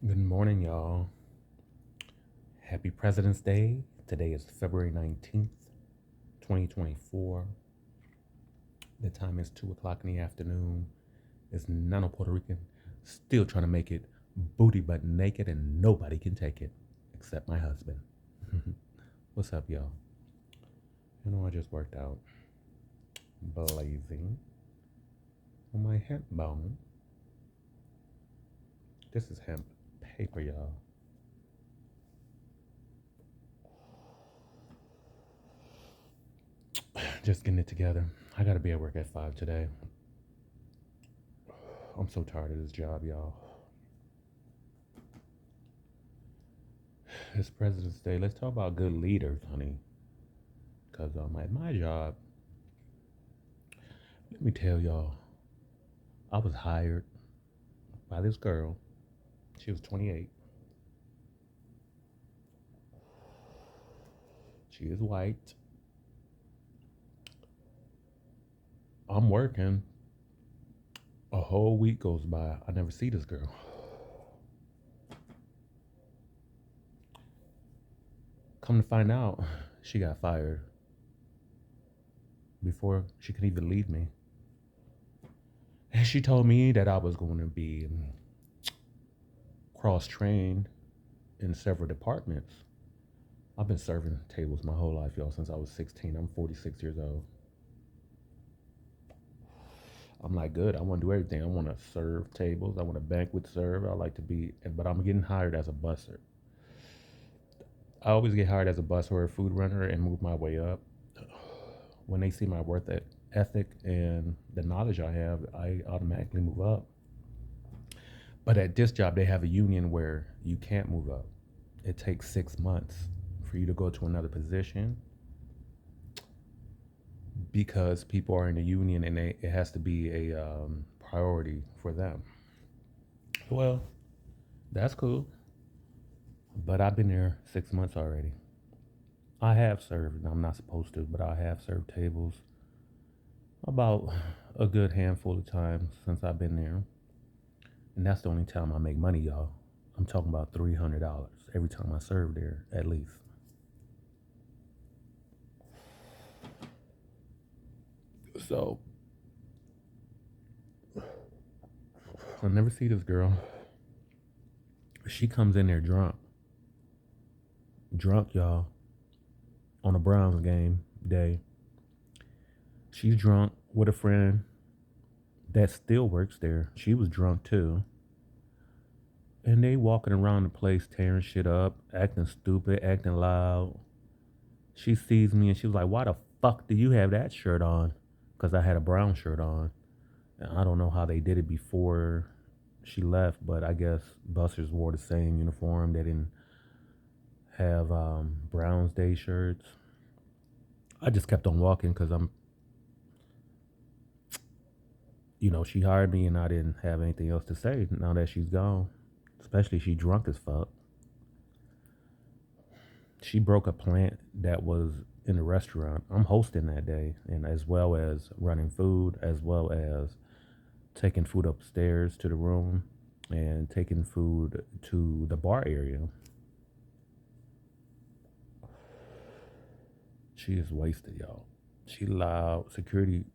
Good morning, y'all. Happy President's Day. Today is February 19th, 2024. The time is 2 o'clock in the afternoon. It's Nanopuertorican, still trying to make it booty butt naked, and nobody can take it except my husband. What's up, y'all? I just worked out. Blazing on my hemp bone. This is hemp paper, y'all. Just getting it together. I gotta be at work at 5 today. I'm so tired of this job, y'all. It's President's Day. Let's talk about good leaders, honey. Because at my job, let me tell y'all, I was hired by this girl. She was 28. She is white. I'm working. A whole week goes by. I never see this girl. Come to find out, she got fired before she could even leave me. And she told me that I was going to be cross trained in several departments. I've been serving tables my whole life, y'all, since I was 16. I'm 46 years old. I'm like, good. I want to do everything. I want to serve tables. I want to banquet serve. I like to be, but I'm getting hired as a busser. I always get hired as a busser or a food runner and move my way up. When they see my worth ethic and the knowledge I have, I automatically move up. But at this job, they have a union where you can't move up. It takes 6 months for you to go to another position because people are in the union and it has to be a priority for them. Well, that's cool. But I've been there 6 months already. I have served, I'm not supposed to, but I have served tables about a good handful of times since I've been there. And that's the only time I make money, y'all. I'm talking about $300 every time I serve there, at least. So, I never see this girl. She comes in there drunk. Drunk, y'all. On a Browns game day. She's drunk with a friend that still works there. She was drunk too. And they walking around the place tearing shit up, acting stupid, acting loud. She sees me and she was like, "Why the fuck do you have that shirt on?" Because I had a brown shirt on. And I don't know how they did it before she left, but I guess Busters wore the same uniform. They didn't have Browns Day shirts. I just kept on walking because she hired me and I didn't have anything else to say now that she's gone. Especially she drunk as fuck. She broke a plant that was in the restaurant. I'm hosting that day, and as well as running food, as well as taking food upstairs to the room and taking food to the bar area. She is wasted, y'all. She loud. Security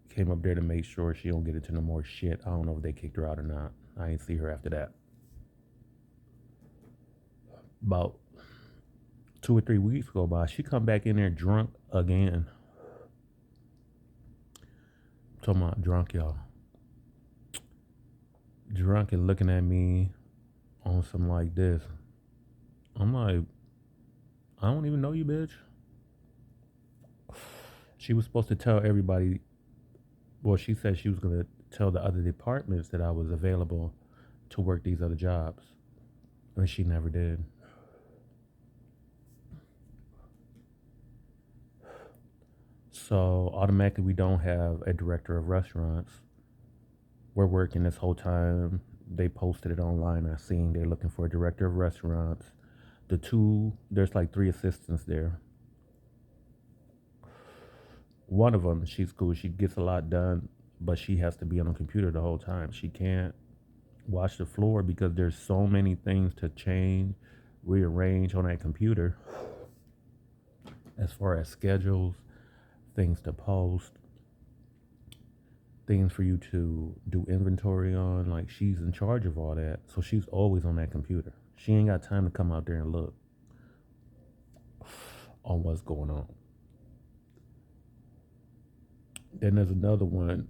came up there to make sure she don't get into no more shit. I don't know if they kicked her out or not. I ain't see her after that. About 2 or 3 weeks go by, she come back in there drunk again. I'm talking about drunk, y'all. Drunk and looking at me on some like this. I'm like, I don't even know you, bitch. She was supposed to tell everybody. Well, she said she was gonna tell the other departments that I was available to work these other jobs, and she never did. So automatically, we don't have a director of restaurants. We're working this whole time. They posted it online. I seen they're looking for a director of restaurants. There's like three assistants there. One of them, she's cool. She gets a lot done, but she has to be on a computer the whole time. She can't Watch the floor because there's so many things to change, rearrange on that computer as far as schedules, things to post, things for you to do inventory on. Like, she's in charge of all that. So she's always on that computer. She ain't got time to come out there and look on what's going on. Then there's another one.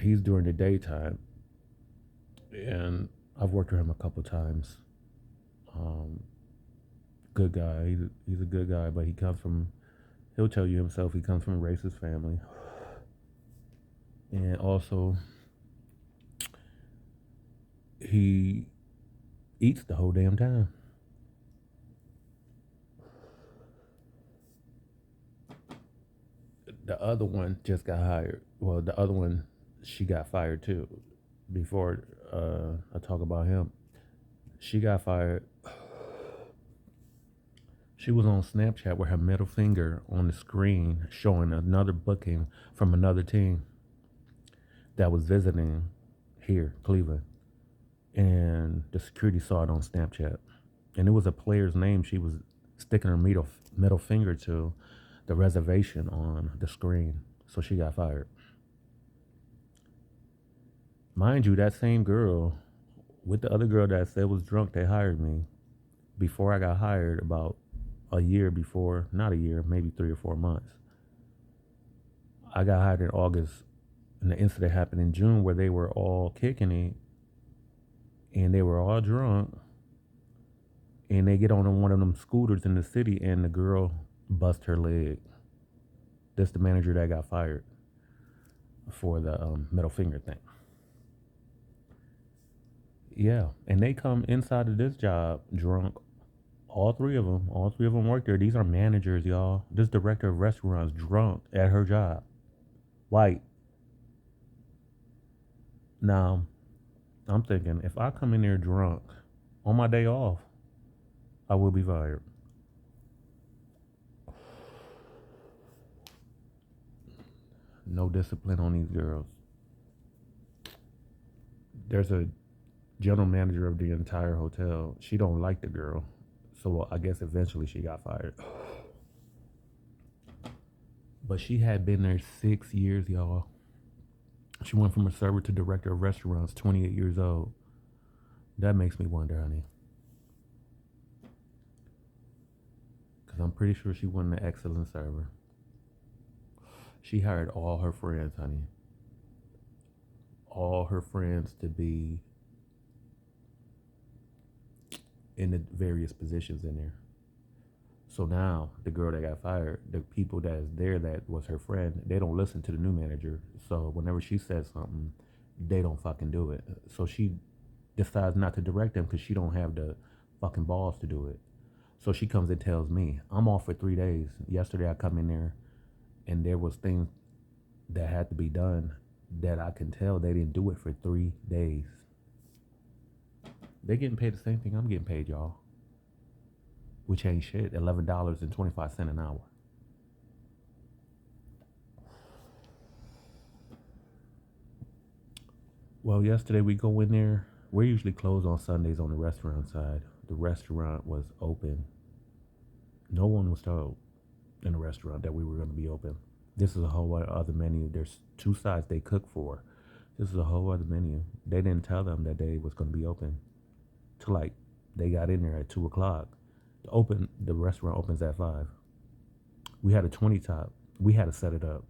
He's during the daytime, and I've worked with him a couple times. Um, Good guy. He's a good guy, but he'll tell you himself, he comes from a racist family. And also, he eats the whole damn time. The other one just got hired. Well, the other one, she got fired too. Before I talk about him, she got fired. She was on Snapchat with her middle finger on the screen showing another booking from another team that was visiting here, Cleveland. And the security saw it on Snapchat. And it was a player's name she was sticking her middle finger to the reservation on the screen. So she got fired. Mind you, that same girl with the other girl that I said was drunk, they hired me before I got hired, about a year before, not a year, maybe 3 or 4 months. I got hired in August, and the incident happened in June where they were all kicking it and they were all drunk, and they get on one of them scooters in the city, and the girl bust her leg. That's the manager that got fired for the middle finger thing. Yeah, and they come inside of this job drunk. All three of them. All three of them work there. These are managers, y'all. This director of restaurants drunk at her job. White. Now, I'm thinking, if I come in there drunk on my day off, I will be fired. No discipline on these girls. There's a general manager of the entire hotel. She don't like the girl. So I guess eventually she got fired. But she had been there 6 years, y'all. She went from a server to director of restaurants, 28 years old. That makes me wonder, honey. Because I'm pretty sure she wasn't an excellent server. She hired all her friends, honey. All her friends to be in the various positions in there. So now the girl that got fired, the people that is there that was her friend, they don't listen to the new manager. So whenever she says something, they don't fucking do it. So she decides not to direct them because she don't have the fucking balls to do it. So she comes and tells me, I'm off for 3 days. Yesterday I come in there and there was things that had to be done that I can tell they didn't do it for 3 days. They getting paid the same thing I'm getting paid, y'all. Which ain't shit, $11.25 an hour. Well, yesterday we go in there. We're usually closed on Sundays on the restaurant side. The restaurant was open. No one was told in the restaurant that we were going to be open. This is a whole other menu. There's 2 sides they cook for. This is a whole other menu. They didn't tell them that they was going to be open till like they got in there at 2 o'clock. The restaurant opens at 5. We had a 20 top. We had to set it up.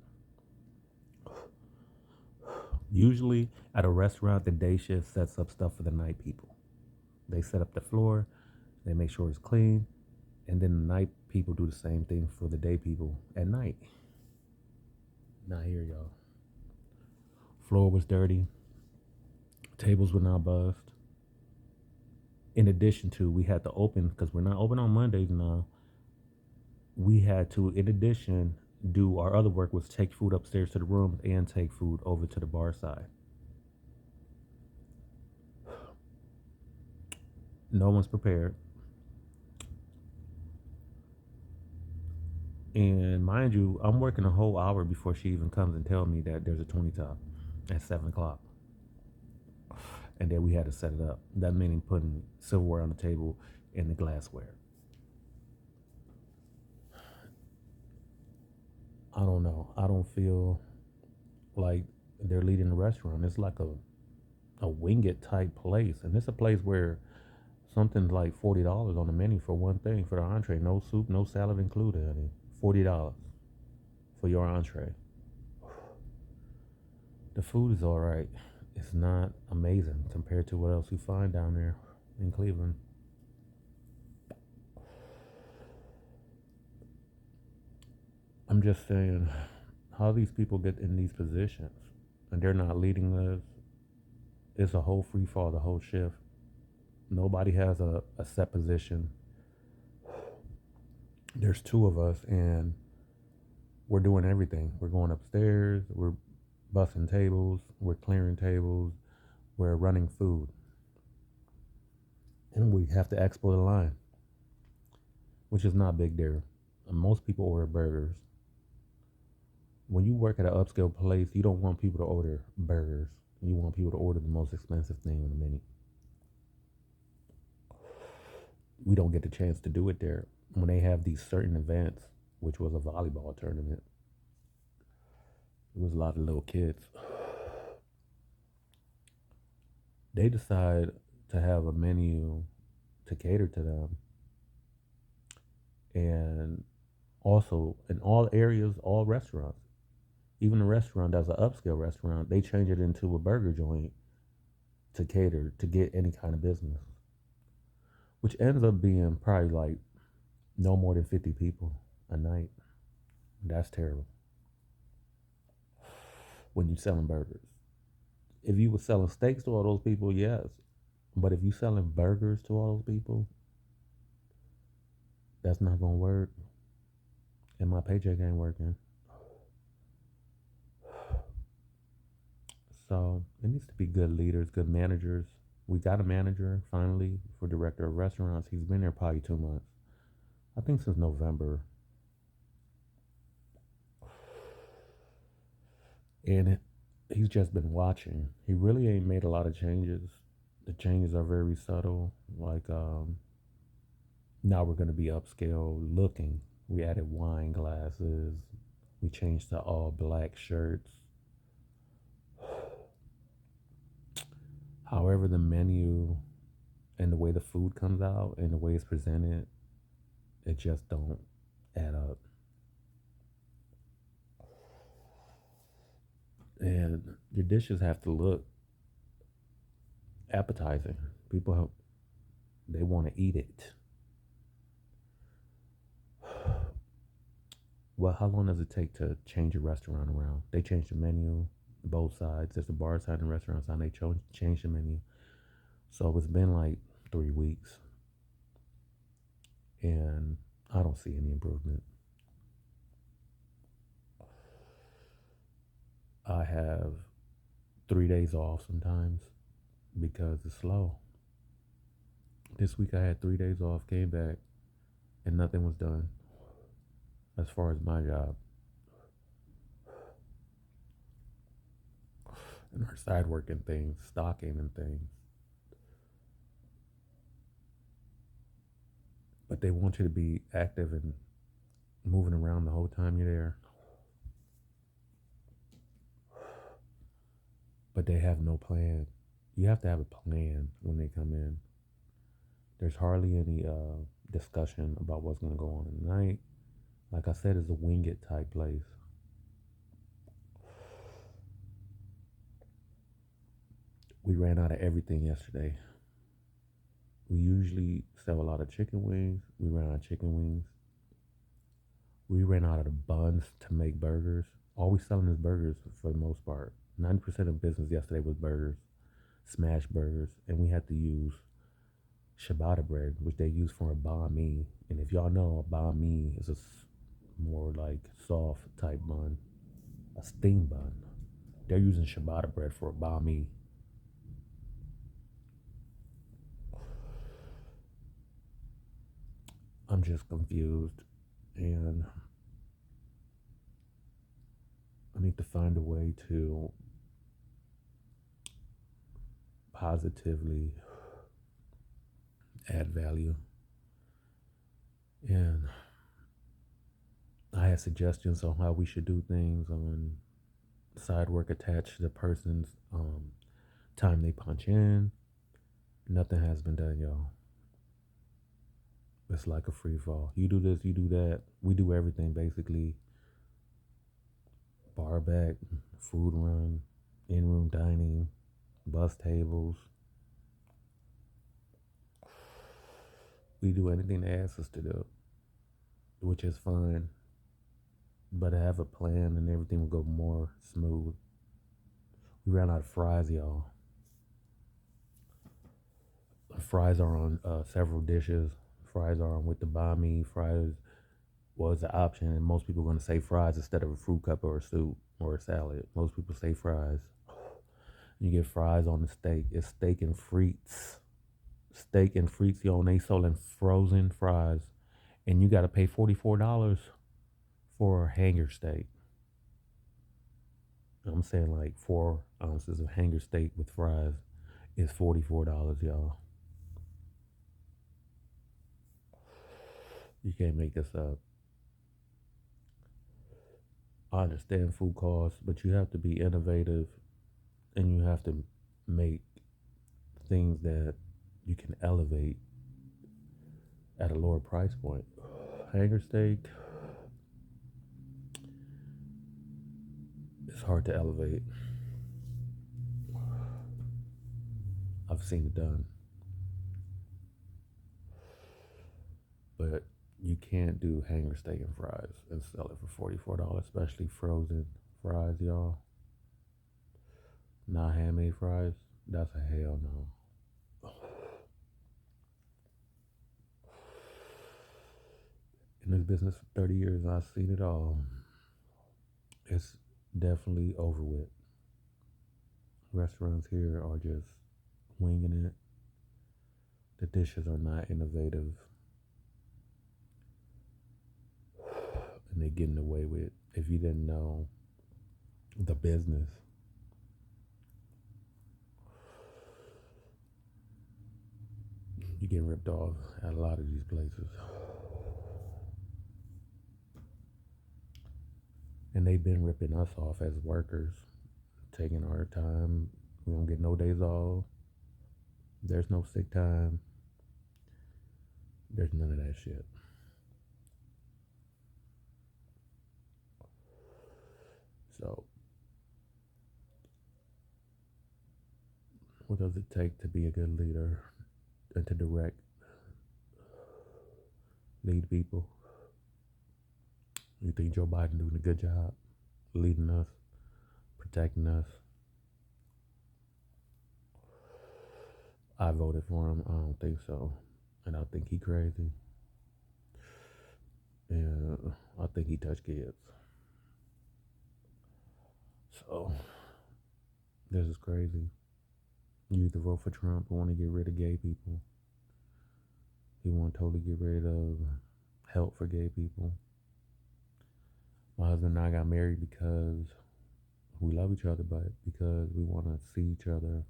Usually at a restaurant, the day shift sets up stuff for the night people. They set up the floor, they make sure it's clean, and then the night people do the same thing for the day people at night. Not here, y'all. Floor was dirty. Tables were not buzzed. In addition to, we had to open, because we're not open on Mondays now, we had to, in addition, do our other work was take food upstairs to the rooms and take food over to the bar side. No one's prepared. And mind you, I'm working a whole hour before she even comes and tells me that there's a 20 top at 7 o'clock. and then we had to set it up. That meaning putting silverware on the table and the glassware. I don't know. I don't feel like they're leading the restaurant. It's like a wing it type place, and it's a place where something's like $40 on the menu for one thing for the entree. No soup, no salad included. Honey. $40 for your entree. The food is all right. It's not amazing compared to what else you find down there in Cleveland. I'm just saying, how these people get in these positions and they're not leading this. It's a whole free fall, the whole shift. Nobody has a set position. There's two of us, and we're doing everything. We're going upstairs, we're bussing tables, we're clearing tables, we're running food. And we have to export a line, which is not big there. Most people order burgers. When you work at an upscale place, you don't want people to order burgers. You want people to order the most expensive thing on the menu. We don't get the chance to do it there. When they have these certain events, which was a volleyball tournament, it was a lot of little kids. They decide to have a menu to cater to them. And also, in all areas, all restaurants, even a restaurant that's an upscale restaurant, they change it into a burger joint to cater to get any kind of business, which ends up being probably like no more than 50 people a night. That's terrible when you're selling burgers. If you were selling steaks to all those people, yes. But if you're selling burgers to all those people, that's not going to work. And my paycheck ain't working. So it needs to be good leaders, good managers. We got a manager finally for director of restaurants. He's been there probably 2 months. I think since November. And he's just been watching. He really ain't made a lot of changes. The changes are very subtle. Like now we're gonna be upscale looking. We added wine glasses. We changed to all black shirts. However, the menu and the way the food comes out and the way it's presented, it just don't add up. And your dishes have to look appetizing. People they want to eat it. Well, how long does it take to change a restaurant around? They change the menu, both sides. There's the bar side and restaurant side. They change the menu. So it's been like 3 weeks, and I don't see any improvement. I have 3 days off sometimes because it's slow. This week I had 3 days off, came back, and nothing was done as far as my job. And our side work and things, stocking and things. But they want you to be active and moving around the whole time you're there. But they have no plan. You have to have a plan when they come in. There's hardly any discussion about what's going to go on at night. Like I said, it's a wing it type place. We ran out of everything yesterday. We usually sell a lot of chicken wings. We ran out of chicken wings. We ran out of the buns to make burgers. All we selling is burgers for the most part. 90% of business yesterday was burgers, smash burgers, and we had to use ciabatta bread, which they use for a banh mi. And if y'all know, a banh mi is a more like soft type bun, a steam bun. They're using ciabatta bread for a banh mi. I'm just confused, and I need to find a way to positively add value. And I had suggestions on how we should do things on side work attached to the person's time they punch in. Nothing has been done, y'all. It's like a free fall. You do this, you do that. We do everything basically. Bar back, food run, in-room dining, bus tables. We do anything they ask us to do, which is fine. But I have a plan and everything will go more smooth. We ran out of fries, y'all. Fries are on several dishes. Fries are on with the banh fries was the option, and most people are going to say fries instead of a fruit cup or a soup or a salad. Most people say fries. You get fries on the steak. It's steak and frites. Steak and frites, yo, and they selling frozen fries. And you got to pay $44 for a hanger steak. I'm saying like 4 ounces of hanger steak with fries is $44, y'all. You can't make this up. I understand food costs, but you have to be innovative and you have to make things that you can elevate at a lower price point. Hanger steak, it's hard to elevate. I've seen it done. But you can't do hanger steak and fries and sell it for $44, especially frozen fries, y'all. Not handmade fries. That's a hell no. In this business for 30 years, I've seen it all. It's definitely over with. Restaurants here are just winging it. The dishes are not innovative. And they're getting away with, if you didn't know the business, you're getting ripped off at a lot of these places. And they've been ripping us off as workers, taking our time. We don't get no days off. There's no sick time. There's none of that shit. So, what does it take to be a good leader and to lead people? You think Joe Biden doing a good job leading us, protecting us? I voted for him. I don't think so. And I think he crazy. And I think he touched kids. So, this is crazy. You either vote for Trump or want to get rid of gay people. He want to totally get rid of help for gay people. My husband and I got married because we love each other, but because we want to see each other.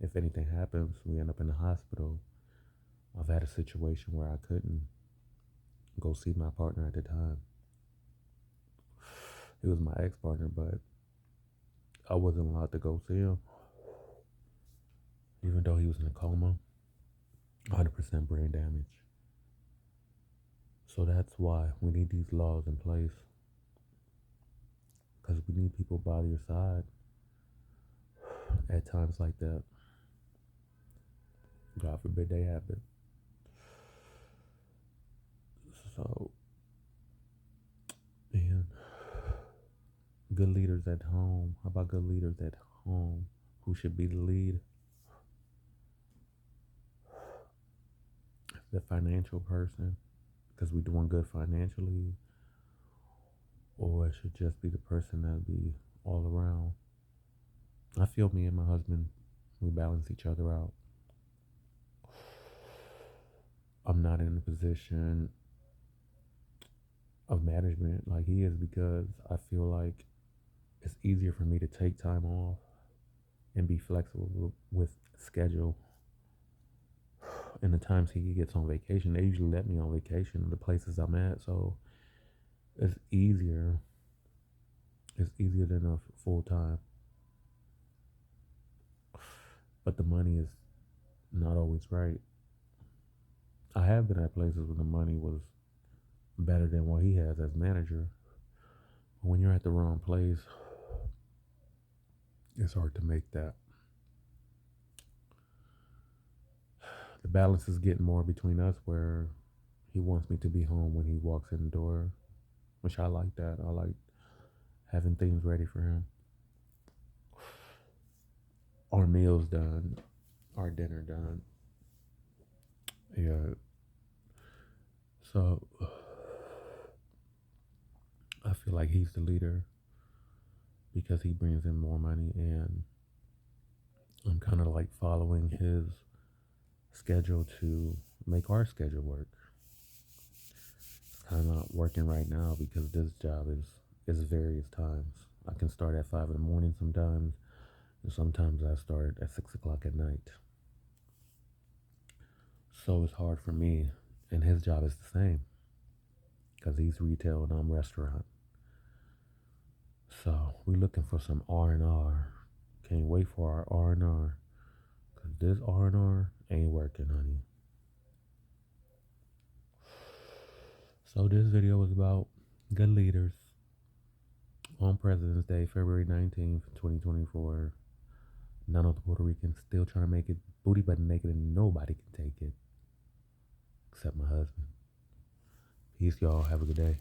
If anything happens, we end up in the hospital. I've had a situation where I couldn't go see my partner at the time. He was my ex-partner, but I wasn't allowed to go see him. Even though he was in a coma, 100% brain damage. So that's why we need these laws in place. Because we need people by your side at times like that. God forbid they happen. So, man, good leaders at home. How about good leaders at home? Who should be the lead? The financial person, because we're doing good financially, or it should just be the person that be all around. I feel me and my husband, we balance each other out. I'm not in a position of management like he is because I feel like it's easier for me to take time off and be flexible with schedule. And the times he gets on vacation, they usually let me on vacation the places I'm at, so it's easier. It's easier than a full time, but the money is not always right. I have been at places where the money was better than what he has as manager. But when you're at the wrong place, it's hard to make that. The balance is getting more between us where he wants me to be home when he walks in the door, which I like that. I like having things ready for him. Our meals done, our dinner done. Yeah. So I feel like he's the leader because he brings in more money, and I'm kind of like following his schedule to make our schedule work. It's kind of not working right now because this job is various times. I can start at 5 in the morning sometimes, and sometimes I start at 6 o'clock at night. So it's hard for me, and his job is the same because he's retail and I'm restaurant. So we're looking for some R&R. Can't wait for our R&R because this R&R ain't working, honey. So this video is about good leaders on President's Day, February 19th, 2024. Nanopuertorican still trying to make it booty button naked and nobody can take it except my husband. Peace, y'all. Have a good day.